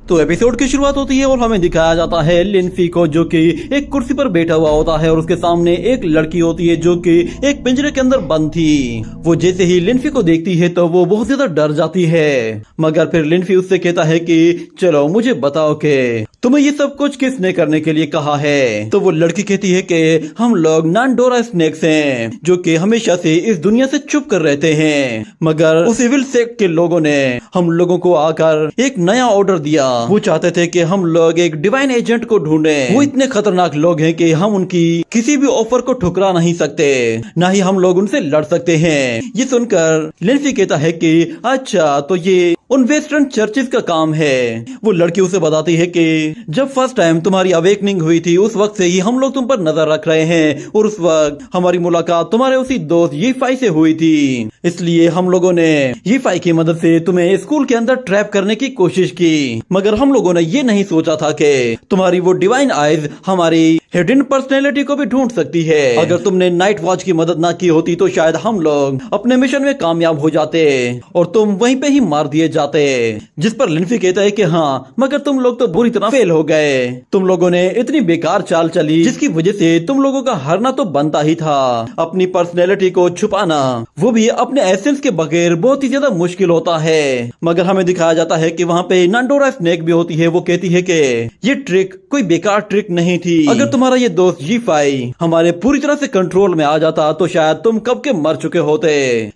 तो एपिसोड की शुरुआत होती है और हमें दिखाया जाता है लिनफी को, जो कि एक कुर्सी पर बैठा हुआ होता है और उसके सामने एक लड़की होती है जो कि एक पिंजरे के अंदर बंद थी। वो जैसे ही लिनफी को देखती है तो वो बहुत ज्यादा डर जाती है, मगर फिर लिनफी उससे कहता है कि चलो मुझे बताओ कि तुम्हें ये सब कुछ किसने करने के लिए कहा है। तो वो लड़की कहती है कि हम लोग नानडोरा स्नेक्स हैं, जो कि हमेशा से इस दुनिया से छुप कर रहते हैं, मगर उस इविल सेक्ट के लोगों ने हम लोगों को आकर एक नया ऑर्डर दिया। वो चाहते थे कि हम लोग एक डिवाइन एजेंट को ढूंढें। वो इतने खतरनाक लोग हैं कि हम उनकी किसी भी ऑफर को ठुकरा नहीं सकते, ना ही हम लोग उनसे लड़ सकते हैं। ये सुनकर लिनफी कहता है कि अच्छा तो ये उन वेस्टर्न चर्चेस का काम है। वो लड़की उसे बताती है कि जब फर्स्ट टाइम तुम्हारी अवेकनिंग हुई थी उस वक्त से ही हम लोग तुम पर नजर रख रहे हैं, और उस वक्त हमारी मुलाकात तुम्हारे उसी दोस्त यीफाई से हुई थी, इसलिए हम लोगों ने यीफाई की मदद से तुम्हें स्कूल के अंदर ट्रैप करने की कोशिश की। मगर हम लोगों ने ये नहीं सोचा था कि तुम्हारी वो डिवाइन आइज हमारी हिडन पर्सनैलिटी को भी ढूंढ सकती है। अगर तुमने नाइट वॉच की मदद ना की होती तो शायद हम लोग अपने मिशन में कामयाब हो जाते और तुम वहीं पे ही मार दिए जाते। जिस पर लिनफी कहता है कि हाँ, मगर तुम लोग तो बुरी तरह फेल हो गए। तुम लोगों ने इतनी बेकार चाल चली जिसकी वजह से तुम लोगों का हारना तो बनता ही था। अपनी पर्सनैलिटी को छुपाना, वो भी अपने एसेंस के बगैर, बहुत ही ज्यादा मुश्किल होता है। मगर हमें दिखाया जाता है कि वहाँ पे नानडोरा स्नेक भी होती है। वो कहती है कि ये ट्रिक कोई बेकार ट्रिक नहीं थी। अगर तुम्हारा ये दोस्त यीफाई हमारे पूरी तरह से कंट्रोल में आ जाता तो शायद तुम कब के मर चुके होते।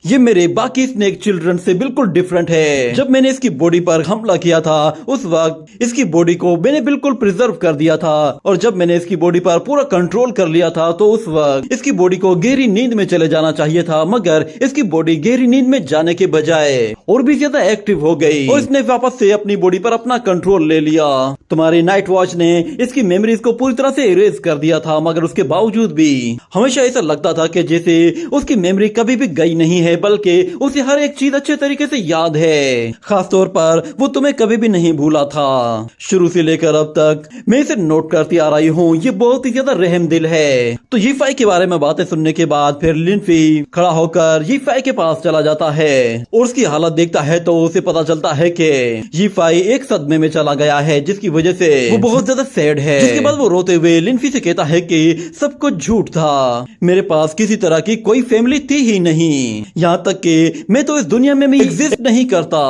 ये मेरे बाकी स्नेक चिल्ड्रन से बिल्कुल डिफरेंट है। जब मैंने इसकी बॉडी पर हमला किया था उस वक्त इसकी बॉडी को मैंने बिल्कुल प्रिजर्व कर दिया था, और जब मैंने इसकी बॉडी पर पूरा कंट्रोल कर लिया था तो उस वक्त इसकी बॉडी को गहरी नींद में चले जाना चाहिए था, मगर इसकी बॉडी गहरी नींद में जाने के बजाय और भी ज्यादा एक्टिव हो गई और इसने वापस से अपनी बॉडी पर अपना कंट्रोल ले लिया। तुम्हारी नाइट वॉच ने इसकी मेमोरीज को पूरी तरह से इरेज कर दिया था, मगर उसके बावजूद भी हमेशा ऐसा लगता था कि जैसे उसकी मेमोरी कभी भी गई नहीं है, बल्कि उसे हर एक चीज अच्छे तरीके से याद है। खासतौर पर वो तुम्हें कभी भी नहीं भूला था। शुरू से लेकर अब तक मैं इसे नोट करती आ रही हूँ, ये बहुत ही ज्यादा रहमदिल है। तो यीफाई के बारे में बातें सुनने के बाद फिर लिनफी खड़ा होकर यीफाई के पास चला जाता है और उसकी हालत देखता है तो उसे पता चलता है कि यीफाई एक सदमे में चला गया है, जिसकी वजह से वो बहुत ज्यादा सैड है। जिसके बाद वो रोते हुए लिनफी से कहता है कि सब कुछ झूठ था, मेरे पास किसी तरह की कोई फैमिली थी ही नहीं, यहाँ तक कि मैं तो इस दुनिया में भी एग्जिस्ट नहीं करता।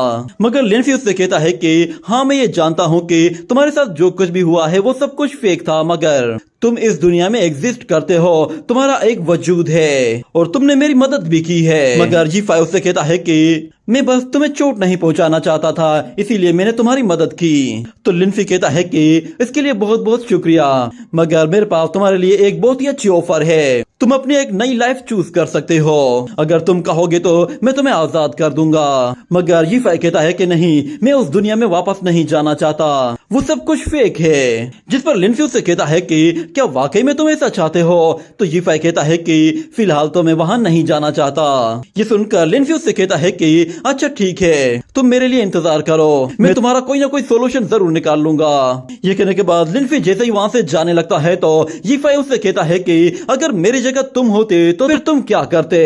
मगर लिनफी उससे कहता है कि हाँ, मैं ये जानता हूँ कि तुम्हारे साथ जो कुछ भी हुआ है वो सब कुछ फेक था, मगर तुम इस दुनिया में एग्जिस्ट करते हो, तुम्हारा एक वजूद है और तुमने मेरी मदद भी की है। मगर यीफाई उससे कहता है कि मैं बस तुम्हें चोट नहीं पहुंचाना चाहता था, इसीलिए मैंने तुम्हारी मदद की। तो लिनफी कहता है कि इसके लिए बहुत बहुत शुक्रिया, मगर मेरे पास तुम्हारे लिए एक बहुत ही अच्छी ऑफर है। तुम अपनी एक नई लाइफ चूज कर सकते हो, अगर तुम कहोगे तो मैं तुम्हें आजाद कर दूंगा। मगर यीफाई कहता है कि नहीं, मैं उस दुनिया में वापस नहीं जाना चाहता, वो सब कुछ फेक है। जिस पर लिनफी उससे कहता है कि क्या वाकई में तुम ऐसा चाहते हो? तो यीफाई कहता है कि फिलहाल तो मैं वहां नहीं जाना चाहता। ये सुनकर लिनफी उससे कहता है कि अच्छा ठीक है, तुम मेरे लिए इंतजार करो, मैं तुम्हारा कोई ना कोई सोल्यूशन जरूर निकाल लूंगा। ये कहने के बाद लिनफी जैसे ही वहां से जाने लगता है तो यीफाई उससे कहता है कि अगर मेरी जगह तुम होते तो फिर तुम क्या करते?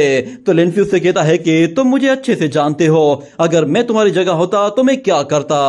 तो लिनफी उससे कहता है कि तुम मुझे अच्छे से जानते हो, अगर मैं तुम्हारी जगह होता तो मैं क्या करता।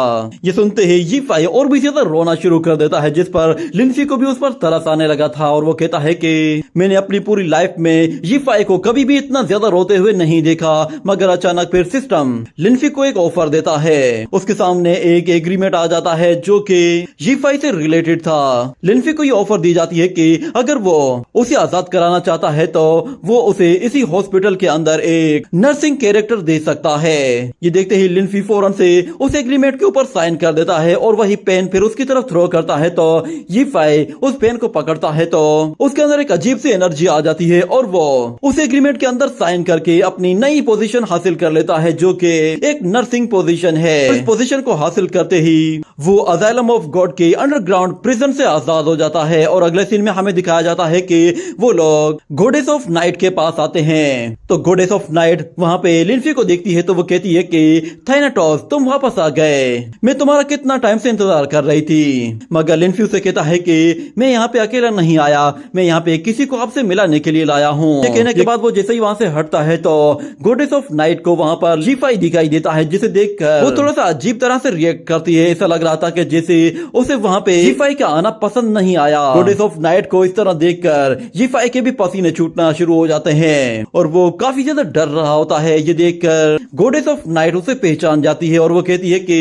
ये सुनते ही यीफाई और भी ज्यादा रोना शुरू कर देता है, जिस पर लिनफी को भी उस पर तरस आने लगा था और वो कहता है कि मैंने अपनी पूरी लाइफ में यीफाई को कभी भी इतना ज्यादा रोते हुए नहीं देखा। मगर अचानक फिर सिस्टम लिनफी को एक ऑफर देता है। उसके सामने एक एग्रीमेंट आ जाता है जो कि यीफाई से रिलेटेड था। लिनफी को ये ऑफर दी जाती है कि अगर वो उसे आजाद कराना चाहता है तो वो उसे इसी हॉस्पिटल के अंदर एक नर्सिंग कैरेक्टर दे सकता है। ये देखते ही लिनफी फौरन से उस एग्रीमेंट के ऊपर साइन कर देता है और वही पेन फिर उसकी तरफ थ्रो करता है। तो यीफाई उस पेन को पकड़ता है तो उसके अंदर एक अजीब सी एनर्जी आ जाती है और वो उस एग्रीमेंट के अंदर साइन करके अपनी नई पोजीशन हासिल कर लेता है, जो कि एक नर्सिंग पोजीशन है। इस पोजीशन को हासिल करते ही वो अजाइलम ऑफ गॉड के अंडरग्राउंड प्रिजन से आजाद हो जाता है और अगले सीन में हमें दिखाया जाता है कि वो लोग गॉडेस ऑफ नाइट के पास आते हैं। तो गॉडेस ऑफ नाइट वहाँ पे लिनफी को देखती है तो वो कहती है कि थाइनाटॉस तुम वापस आ गए, मैं तुम्हारा कितना टाइम से इंतजार इंतजार कर रही थी। मगर लिनफी उसे कहता है कि मैं यहाँ पे अकेला नहीं आया, मैं यहाँ पे किसी को आपसे मिलाने के लिए लाया हूँ। ये कहने के बाद वो जैसे ही वहाँ से हटता है तो गॉडेस ऑफ नाइट को वहाँ पर जी5 दिखाई देता है, जिसे देखकर वो थोड़ा सा अजीब तरह से रिएक्ट करती है। ऐसा लग रहा था कि जैसे उसे वहाँ पे जी5 का आना पसंद नहीं आया। गॉडेस ऑफ नाइट को इस तरह देखकर जी5 के भी पसीने छूटना शुरू हो जाते हैं और वो काफी ज्यादा डर रहा होता है। ये देखकर गॉडेस ऑफ नाइट उसे पहचान जाती है और वो कहती है कि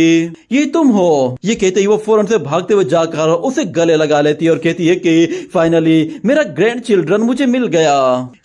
ये तुम हो। ये कहते ही वो फौरन से भागते हुए जाकर उसे गले लगा लेती है और कहती है कि फाइनली मेरा ग्रैंड चिल्ड्रन मुझे मिल गया।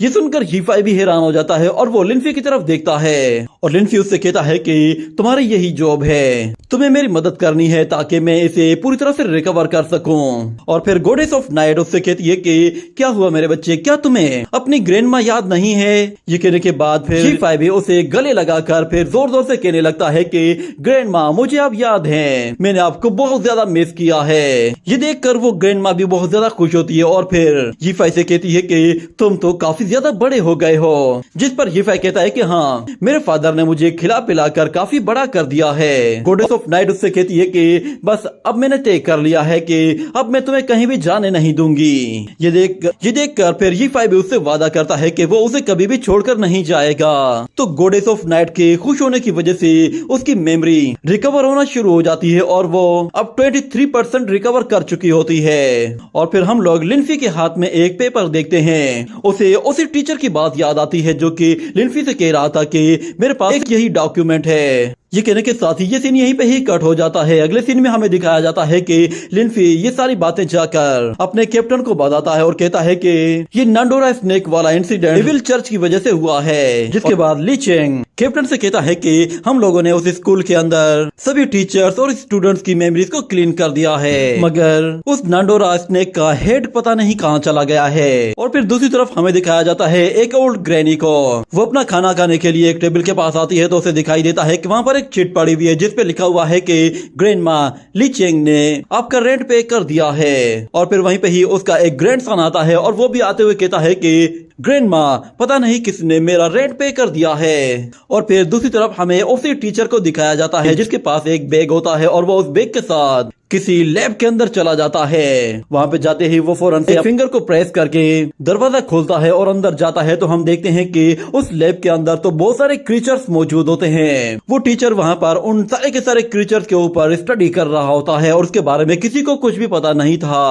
ये सुनकर जी5 भी हैरान हो जाता है और वो लिनफी की तरफ देखता है और लिनफी उससे कहता है कि तुम्हारी यही जॉब है, तुम्हें मेरी मदद करनी है ताकि मैं इसे पूरी तरह से रिकवर कर सकूं। और फिर गॉडेस ऑफ नाइट उससे कहती है कि क्या हुआ मेरे बच्चे, क्या तुम्हें अपनी ग्रैंडमा याद नहीं है? ये कहने के बाद फिर जी5 भी उसे गले लगाकर फिर जोर जोर से कहने लगता है कि ग्रैंडमा मुझे आप याद हैं, मैंने आपको बहुत ज्यादा मिस किया है। ये देखकर वो ग्रैंडमा भी बहुत ज्यादा खुश होती है और फिर जी5 से कहती है कि तुम तो काफी ज्यादा बड़े हो गए हो। जिस पर जी5 कहता है कि हाँ, मेरे फादर ने मुझे खिला पिलाकर काफी बड़ा कर दिया है। गॉडेस ऑफ नाइट उससे कहती है कि बस अब मैंने तय कर लिया है कि अब मैं तुम्हें कहीं भी जाने नहीं दूंगी। ये देखकर फिर जी5 भी उससे वादा करता है कि वो उसे कभी भी छोड़कर नहीं जाएगा। तो गॉडेस ऑफ नाइट के खुश होने की वजह से उसकी मेमोरी रिकवर होना शुरू हो जाती है और वो अब 23% रिकवर कर चुकी होती है। और फिर हम लोग लिनफी के हाथ में एक पेपर देखते हैं। उसी टीचर की बात याद आती है जो कि लिनफी से कह रहा था कि मेरे पास एक यही डॉक्यूमेंट है। ये कहने के साथ ही ये सीन यहीं पे ही कट हो जाता है। अगले सीन में हमें दिखाया जाता है कि लिनफी ये सारी बातें जाकर अपने कैप्टन को बताता है और कहता है कि ये नांडोरा स्नेक वाला इंसिडेंट डेविल चर्च की वजह से हुआ है। जिसके बाद ली चेंग कैप्टन से कहता है कि हम लोगों ने उस स्कूल के अंदर सभी टीचर्स और स्टूडेंट्स की मेमोरीज को क्लीन कर दिया है, मगर उस नांडोरा स्नेक का हेड पता नहीं कहाँ चला गया है। और फिर दूसरी तरफ हमें दिखाया जाता है एक ओल्ड ग्रैनी को। वो अपना खाना खाने के लिए एक टेबल के पास आती है तो उसे दिखाई देता है कि वहाँ पर एक चिट पड़ी हुई है जिसपे लिखा हुआ है कि ग्रैंडमा ली चेंग ने आपका रेंट पे कर दिया है। और फिर वहीं पे ही उसका एक ग्रैंडसन आता है और वो भी आते हुए कहता है कि ग्रैंडमा पता नहीं किसने मेरा रेंट पे कर दिया है। और फिर दूसरी तरफ हमें उसी टीचर को दिखाया जाता है जिसके पास एक बैग होता है और वो उस बैग के साथ किसी लैब के अंदर चला जाता है। वहाँ पे जाते ही वो फौरन से फिंगर को प्रेस करके दरवाजा खोलता है और अंदर जाता है तो हम देखते हैं कि उस लैब के अंदर तो बहुत सारे क्रीचर्स मौजूद होते हैं। वो टीचर वहाँ पर उन सारे के सारे क्रीचर्स के ऊपर स्टडी कर रहा होता है और उसके बारे में किसी को कुछ भी पता नहीं था।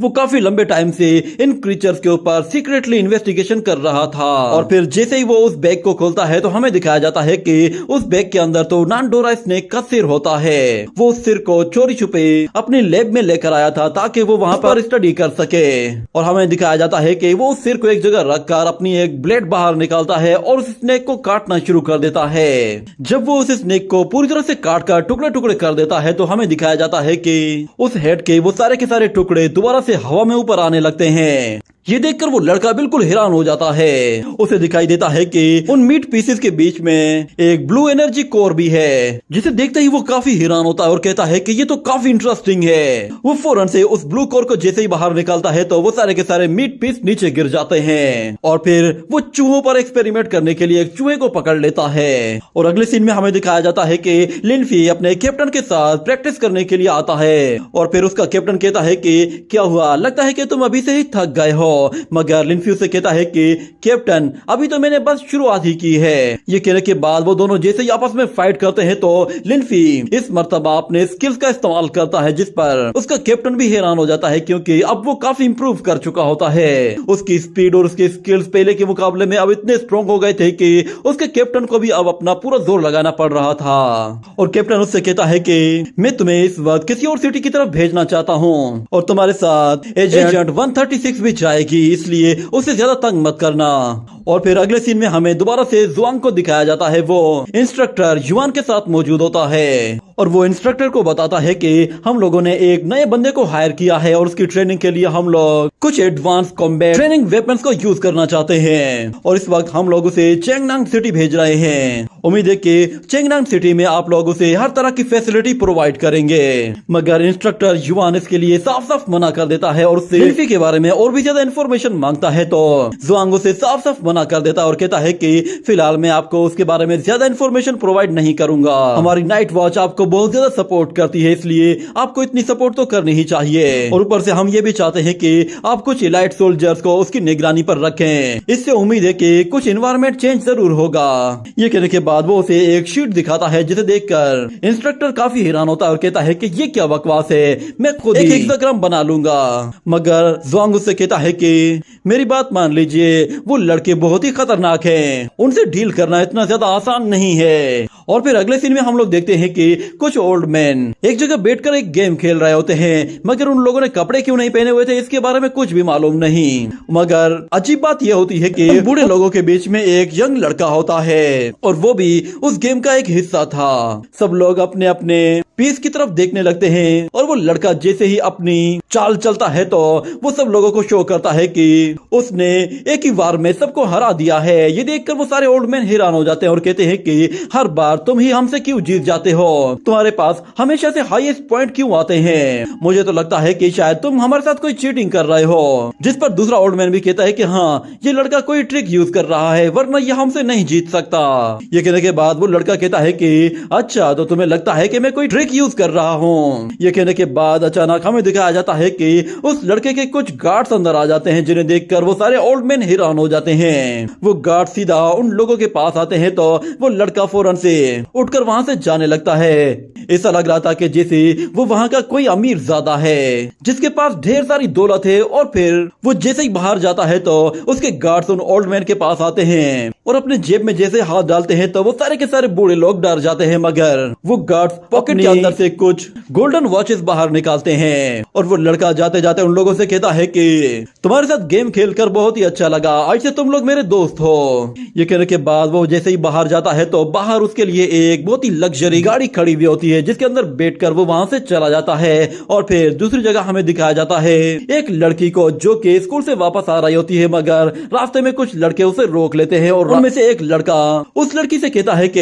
वो काफी लंबे टाइम से इन क्रीचर्स के ऊपर सीक्रेटली इन्वेस्टिगेशन कर रहा था। और फिर जैसे ही वो उस बैग को खोलता है तो हमें दिखाया जाता है कि उस बैग के अंदर तो नांडोरा स्नेक का सिर होता है। वो उस सिर को चोरी छुपे अपने लैब में लेकर आया था ताकि वो वहाँ पर स्टडी कर सके। और हमें दिखाया जाता है कि वो उस सिर को एक जगह रखकर अपनी एक ब्लेड बाहर निकालता है और उस स्नेक को काटना शुरू कर देता है। जब वो उस स्नेक को पूरी तरह से काट कर टुकड़े टुकड़े कर देता है तो हमें दिखाया जाता है कि उस हेड के वो सारे के सारे टुकड़े दोबारा से हवा में ऊपर आने लगते हैं। ये देखकर वो लड़का बिल्कुल हैरान हो जाता है। उसे दिखाई देता है कि उन मीट पीसेस के बीच में एक ब्लू एनर्जी कोर भी है, जिसे देखते ही वो काफी हैरान होता है और कहता है कि ये तो काफी इंटरेस्टिंग है। वो फौरन से उस ब्लू कोर को जैसे ही बाहर निकालता है तो वो सारे के सारे मीट पीस नीचे गिर जाते हैं। और फिर वो चूहों पर एक्सपेरिमेंट करने के लिए एक चूहे को पकड़ लेता है। और अगले सीन में हमें दिखाया जाता है कि लिनफी अपने कैप्टन के साथ प्रैक्टिस करने के लिए आता है। और फिर उसका कैप्टन कहता है कि क्या हुआ, लगता है कि तुम अभी से ही थक गए हो। मगर लिनफी उसे कहता है कि कैप्टन अभी तो मैंने बस शुरुआत ही की है। ये कहने के बाद वो दोनों जैसे ही आपस में फाइट करते हैं तो लिनफी इस मर्तबा अपने स्किल्स का इस्तेमाल करता है, जिस पर उसका कैप्टन भी हैरान हो जाता है क्योंकि अब वो काफी इंप्रूव कर चुका होता है। उसकी स्पीड और उसके स्किल्स पहले के मुकाबले में अब इतने स्ट्रॉन्ग हो गए थे कि उसके कैप्टन को भी अब अपना पूरा जोर लगाना पड़ रहा था। और कैप्टन उससे कहता है कि मैं तुम्हें इस वक्त किसी और सिटी की तरफ भेजना चाहता हूँ और तुम्हारे साथ एजेंट 136 भी जाएगी, इसलिए उसे ज्यादा तंग मत करना। और फिर अगले सीन में हमें दोबारा से जुआंग को दिखाया जाता है। वो इंस्ट्रक्टर युआन के साथ मौजूद होता है और वो इंस्ट्रक्टर को बताता है कि हम लोगों ने एक नए बंदे को हायर किया है और उसकी ट्रेनिंग के लिए हम लोग कुछ एडवांस कॉम्बैट ट्रेनिंग वेपन्स को यूज करना चाहते हैं और इस वक्त हम लोग उसे चेंगनांग सिटी भेज रहे हैं। उम्मीद है कि चेंगनांग सिटी में आप लोग उसे हर तरह की फैसिलिटी प्रोवाइड करेंगे। मगर इंस्ट्रक्टर युआन इसके लिए साफ साफ मना कर देता है और उससे लिनफी के बारे में और भी ज्यादा इन्फॉर्मेशन मांगता है तो जुआंग उसे साफ साफ मना कर देता है और कहता है कि फिलहाल मैं आपको उसके बारे में ज्यादा इन्फॉर्मेशन प्रोवाइड नहीं करूंगा। हमारी नाइट वॉच आपको बहुत ज्यादा सपोर्ट करती है, इसलिए आपको इतनी सपोर्ट तो करनी ही चाहिए। और ऊपर से हम ये भी चाहते हैं कि आप कुछ इलाइट सोल्जर्स को उसकी निगरानी पर रखें। इससे उम्मीद है कि कुछ एनवायरनमेंट चेंज जरूर होगा। ये कहने के बाद वो उसे एक शीट दिखाता है, जिसे देखकर इंस्ट्रक्टर काफी हैरान होता है और कहता है कि ये क्या बकवास है, मैं खुद एक हेक्साग्राम बना लूंगा। मगर ज़ोंग उससे कहता है कि मेरी बात मान लीजिए, वो लड़के बहुत ही खतरनाक हैं, उनसे डील करना इतना ज्यादा आसान नहीं है। और फिर अगले सीन में हम लोग देखते हैं कि कुछ ओल्ड मैन एक जगह बैठकर एक गेम खेल रहे होते हैं, मगर उन लोगों ने कपड़े क्यों नहीं पहने हुए थे इसके बारे में कुछ भी मालूम नहीं। मगर अजीब बात यह होती है कि बूढ़े लोगों के बीच में एक यंग लड़का होता है और वो भी उस गेम का एक हिस्सा था। सब लोग अपने अपने पीस की तरफ देखने लगते हैं और वो लड़का जैसे ही अपनी चाल चलता है तो वो सब लोगों को शो करता है कि उसने एक ही बार में सबको हरा दिया है। ये देखकर वो सारे ओल्ड मैन हैरान हो जाते हैं और कहते हैं कि हर बार तुम ही हमसे क्यों जीत जाते हो, तुम्हारे पास हमेशा से हाईएस्ट पॉइंट क्यों आते हैं। मुझे तो लगता है कि शायद तुम हमारे साथ कोई चीटिंग कर रहे हो। जिस पर दूसरा ओल्ड मैन भी कहता है कि हाँ, ये लड़का कोई ट्रिक यूज कर रहा है, वरना ये हमसे नहीं जीत सकता। ये कहने के बाद वो लड़का कहता है कि अच्छा, तो तुम्हें लगता है कि मैं कोई ट्रिक यूज कर रहा हूँ। ये कहने के बाद अचानक हमें दिखाया जाता है कि उस लड़के के कुछ गार्ड्स अंदर आ जाते हैं, जिन्हें देखकर वो सारे ओल्ड मैन हैरान हो जाते हैं। वो गार्ड सीधा उन लोगों के पास आते हैं तो वो लड़का फौरन से उठकर वहां से जाने लगता है। ऐसा लग रहा था कि जैसे वो वहां का कोई अमीर ज़्यादा है जिसके पास ढेर सारी दौलत है। और फिर वो जैसे ही बाहर जाता है तो उसके गार्ड्स उन ओल्ड मैन के पास आते हैं और अपने जेब में जैसे हाथ डालते हैं तो वो सारे के सारे बूढ़े लोग डर जाते हैं। मगर वो गार्ड्स पॉकेट के अंदर से कुछ गोल्डन वॉचेस बाहर निकालते हैं और वो लड़का जाते जाते उन लोगों से कहता है कि तुम्हारे साथ गेम खेलकर बहुत ही अच्छा लगा, आज से तुम लोग मेरे दोस्त हो। ये कहने के बाद वो जैसे ही बाहर जाता है तो बाहर उसके लिए एक बहुत ही लग्जरी गाड़ी खड़ी हुई होती है, जिसके अंदर बैठकर वो वहां से चला जाता है। और फिर दूसरी जगह हमें दिखाया जाता है एक लड़की को जो कि स्कूल से वापस आ रही होती है, मगर रास्ते में कुछ लड़के उसे रोक लेते हैं और उनमें से एक लड़का उस लड़की से कहता है कि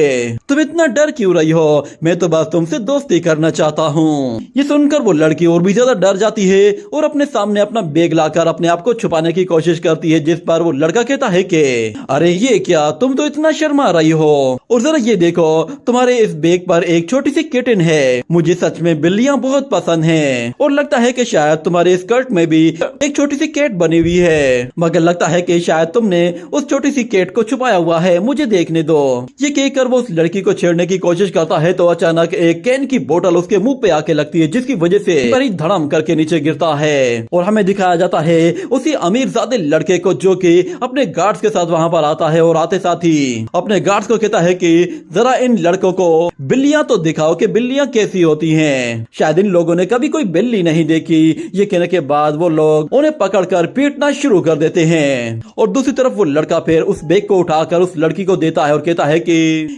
तुम इतना डर क्यों रही हो, मैं तो बस तुमसे दोस्ती करना चाहता हूँ। ये सुनकर वो लड़की और भी ज्यादा डर जाती है और अपने सामने अपना बैग लाकर अपने आप को छुपाने की कोशिश करती है, जिस पर वो लड़का कहता है कि अरे ये क्या, तुम तो इतना शर्मा रही हो, और जरा ये देखो तुम्हारे इस बैग पर एक छोटी सी किटन है। मुझे सच में बिल्लियां बहुत पसंद हैं और लगता है कि शायद तुम्हारे स्कर्ट में भी एक छोटी सी कैट बनी हुई है, मगर लगता है कि शायद तुमने उस छोटी सी कैट को छुपाया हुआ है, मुझे देखने दो। ये कहकर वो उस लड़की को छेड़ने की कोशिश करता है तो अचानक एक कैन की बोतल उसके मुंह पे आके लगती है, जिसकी वजह से बड़ी धड़म करके नीचे गिरता है। और हमें दिखाया जाता है उसी अमीरजादे लड़के को जो कि अपने गार्ड्स के साथ वहां पर आता है और आते साथ ही अपने गार्ड्स को कहता है कि जरा इन लड़कों को बिल्लियां तो दिखाओ कि बिल्लियां कैसी होती हैं, शायद इन लोगों ने कभी कोई बिल्ली नहीं देखी। ये कहने के बाद वो लोग उन्हें पकड़कर पीटना शुरू कर देते हैं और दूसरी तरफ वो लड़का फिर उस बैग को उठाकर उस लड़की को देता है और कहता है कि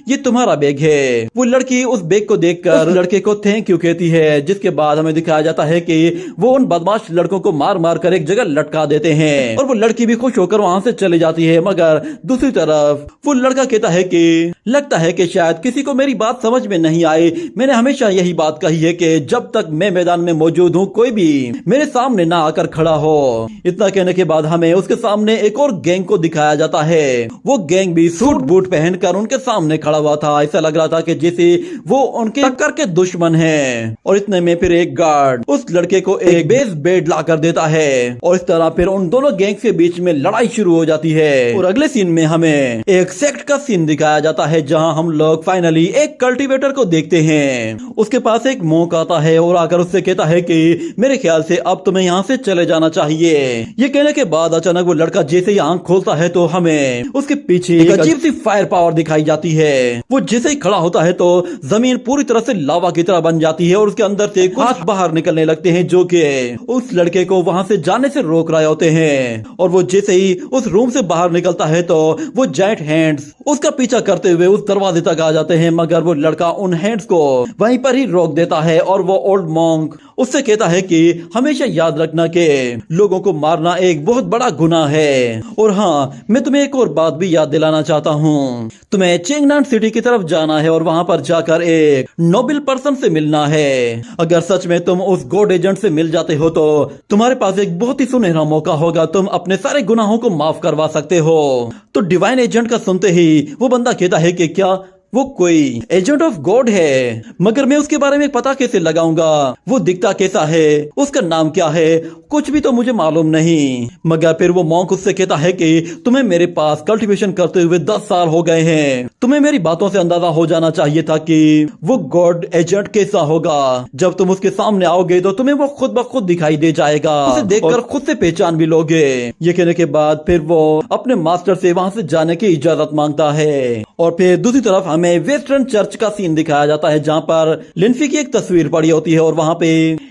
ये तुम्हारा बैग है। वो लड़की उस बैग को देखकर लड़के को थैंक यू कहती है, जिसके बाद हमें दिखाया जाता है कि वो उन बदमाश लड़कों को मार मार कर एक जगह लटका देते हैं और वो लड़की भी खुश होकर वहां से चली जाती है। मगर दूसरी तरफ वो लड़का कहता है कि लगता है कि शायद किसी को मेरी बात समझ में नहीं आई, मैंने हमेशा यही बात कही है कि जब तक मैं मैदान में मौजूद हूँ कोई भी मेरे सामने ना आकर खड़ा हो। इतना कहने के बाद हमें उसके सामने एक और गैंग को दिखाया जाता है। वो गैंग भी सूट बूट पहनकर उनके सामने खड़ा हुआ था, ऐसा लग रहा था कि जैसे वो उनके टक्कर के दुश्मन हैं। और इतने में फिर एक गार्ड उस लड़के को एक बेस बेड ला कर देता है और इस तरह फिर उन दोनों गैंग के बीच में लड़ाई शुरू हो जाती है। और अगले सीन में हमें एक सेक्ट का सीन दिखाया जाता है, जहां हम लोग फाइनली एक कल्टीवेटर को देखते हैं। उसके पास एक मोंक आता है और आकर उससे कहता है कि मेरे ख्याल से अब तुम्हें यहाँ से चले जाना चाहिए। ये कहने के बाद अचानक वो लड़का जैसे ही आंख खोलता है तो हमें उसके पीछे एक अजीब सी फायर पावर दिखाई जाती है। वो जैसे ही खड़ा होता है तो जमीन पूरी तरह से लावा की तरह बन जाती है और उसके अंदर से हाथ बाहर निकलने लगते हैं, जो कि उस लड़के को वहां से जाने से रोक रहे होते हैं। और वो जैसे ही उस रूम से बाहर निकलता है तो वो जायंट हैंड्स उसका पीछा करते हुए उस दरवाजे तक आ जाते हैं, मगर वो लड़का उन हैंड्स को वहीं पर ही रोक देता है और वो ओल्ड मॉन्क उससे कहता है कि हमेशा याद रखना कि लोगों को मारना एक बहुत बड़ा गुनाह है। और हाँ, मैं तुम्हें एक और बात भी याद दिलाना चाहता हूँ। तुम्हें चेंगनान सिटी की तरफ जाना है और वहाँ पर जाकर एक नोबल पर्सन से मिलना है। अगर सच में तुम उस गॉड एजेंट से मिल जाते हो तो तुम्हारे पास एक बहुत ही सुनहरा मौका होगा, तुम अपने सारे गुनाहों को माफ करवा सकते हो। तो डिवाइन एजेंट का सुनते ही वो बंदा कहता है कि क्या वो कोई एजेंट ऑफ गॉड है, मगर मैं उसके बारे में पता कैसे लगाऊंगा, वो दिखता कैसा है, उसका नाम क्या है, कुछ भी तो मुझे मालूम नहीं। मगर फिर वो मॉन्क उससे कहता है कि तुम्हें मेरे पास कल्टीवेशन करते हुए 10 साल हो गए हैं, तुम्हें मेरी बातों से अंदाजा हो जाना चाहिए था कि वो गॉड एजेंट कैसा होगा। जब तुम उसके सामने आओगे तो तुम्हें वो खुद ब खुद दिखाई दे जाएगा, उसे देखकर खुद से पहचान भी लोगे। ये कहने के बाद फिर वो अपने मास्टर से वहां से जाने की इजाजत मांगता है। और फिर दूसरी तरफ हमें वेस्टर्न चर्च का सीन दिखाया जाता है, जहाँ पर लिन्फी की एक तस्वीर पड़ी होती है और वहाँ पे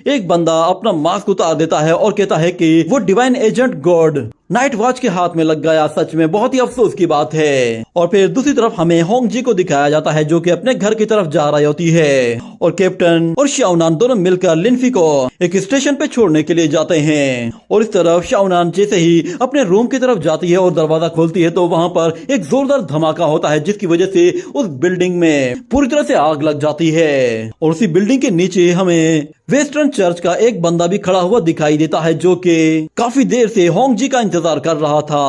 एक बंदा अपना मास्क उतार देता है और कहता है कि वो divine agent God night watch के हाथ में लग गया, सच में बहुत ही अफसोस की बात है। और फिर दूसरी तरफ हमें होंग जी को दिखाया जाता है जो कि अपने घर की तरफ जा रही होती है और कैप्टन और शाओनान दोनों मिलकर लिन्फी को एक स्टेशन पे छोड़ने के लिए जाते हैं। और इस तरफ शाओनान जैसे ही अपने रूम की तरफ जाती है और दरवाजा खोलती है तो वहाँ पर एक जोरदार धमाका होता है, जिसकी वजह से उस बिल्डिंग में पूरी तरह से आग लग जाती है। और उसी बिल्डिंग के नीचे हमें वेस्टर्न चर्च का एक बंदा भी खड़ा हुआ दिखाई देता है जो कि काफी देर से होंग जी का इंतजार कर रहा था।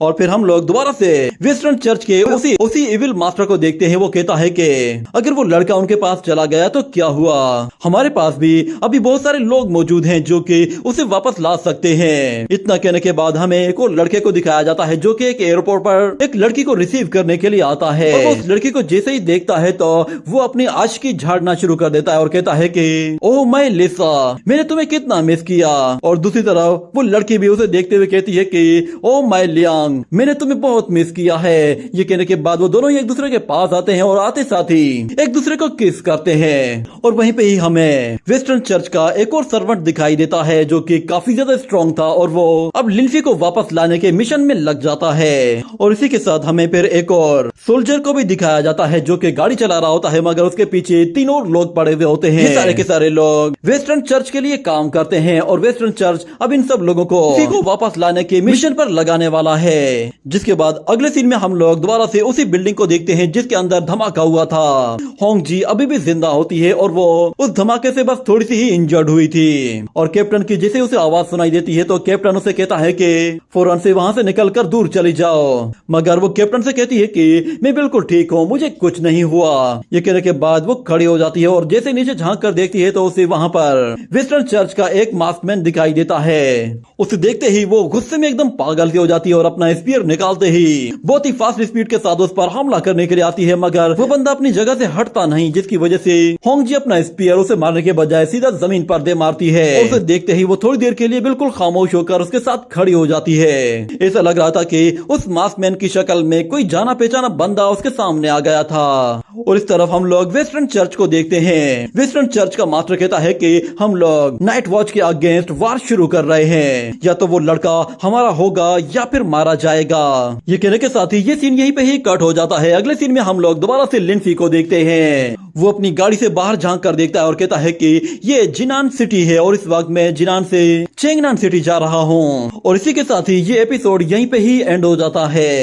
और फिर हम लोग दोबारा से वेस्टर्न चर्च के उसी इविल मास्टर को देखते हैं। वो कहता है कि अगर वो लड़का उनके पास चला गया तो क्या हुआ, हमारे पास भी अभी बहुत सारे लोग मौजूद हैं जो कि उसे वापस ला सकते हैं। इतना कहने के बाद हमें एक और लड़के को दिखाया जाता है जो कि एक एयरपोर्ट पर एक लड़की को रिसीव करने के लिए आता है। और उस लड़की को जैसे ही देखता है तो वो अपनी आशिकी झाड़ना शुरू कर देता है और कहता है कि ओह माय लिसा, मैंने तुम्हें कितना मिस किया। और दूसरी तरफ वो लड़की भी उसे देखते हुए कहती है कि ओ माय लियांग, मैंने तुम्हें बहुत मिस किया है। ये कहने के बाद वो दोनों ही एक दूसरे के पास आते हैं और आते साथ ही एक दूसरे को किस करते हैं। और वहीं पे ही हमें वेस्टर्न चर्च का एक और सर्वेंट दिखाई देता है जो कि काफी ज्यादा स्ट्रॉन्ग था और वो अब लिन्फी को वापस लाने के मिशन में लग जाता है। और इसी के साथ हमें फिर एक और सोल्जर को भी दिखाया जाता है जो कि गाड़ी चला रहा होता है, मगर उसके पीछे 3 और लोग पड़े हुए होते हैं। ये सारे के सारे लोग वेस्टर्न चर्च के लिए काम करते हैं और वेस्टर्न चर्च अब इन सब लोगों को वापस लाने के मिशन पर लगाने वाला है। जिसके बाद अगले सीन में हम लोग दोबारा से उसी बिल्डिंग को देखते हैं जिसके अंदर धमाका हुआ था। होंग जी अभी भी जिंदा होती है और वो उस धमाके से बस थोड़ी सी ही इंजर्ड हुई थी। और कैप्टन की जैसे उसे आवाज सुनाई देती है तो कैप्टन उसे कहता है कि फौरन से वहां से निकलकर दूर चली जाओ, मगर वो कैप्टन से कहती है कि मैं बिल्कुल ठीक हूँ, मुझे कुछ नहीं हुआ। ये कहने के बाद वो खड़ी हो जाती है और जैसे नीचे झांक कर देखती है तो उसे वहां पर वेस्टर्न चर्च का एक मास्कमैन दिखाई देता है। उसे देखते ही वो गुस्से में एकदम पागल सी हो जाती है और अपना स्पीयर निकालते ही बहुत ही फास्ट स्पीड के साथ उस पर हमला करने के लिए आती है, मगर वो बंदा अपनी जगह से हटता नहीं, जिसकी वजह से होंग जी अपना स्पीयर उसे मारने के बजाय सीधा जमीन पर दे मारती है। उसे देखते ही वो थोड़ी देर के लिए बिल्कुल खामोश होकर उसके साथ खड़ी हो जाती है। ऐसा लग रहा था कि उस मास्कमैन की शक्ल में कोई जाना पहचाना बंदा उसके सामने आ गया था। और इस तरफ हम लोग वेस्टर्न चर्च को देखते हैं। वेस्टर्न चर्च का मास्टर कहता है कि हम लोग नाइट वॉच के अगेंस्ट वार शुरू कर रहे हैं, या तो वो लड़का हमारा होगा या फिर मारा जाएगा। ये कहने के साथ ही ये सीन यहीं पे ही कट हो जाता है। अगले सीन में हम लोग दोबारा से लिन्फी को देखते हैं। वो अपनी गाड़ी से बाहर झांक कर देखता है और कहता है कि ये जिनान सिटी है और इस वक्त मैं जिनान से चेंगनान सिटी जा रहा हूँ। और इसी के साथ ही ये एपिसोड यहीं पे ही एंड हो जाता है।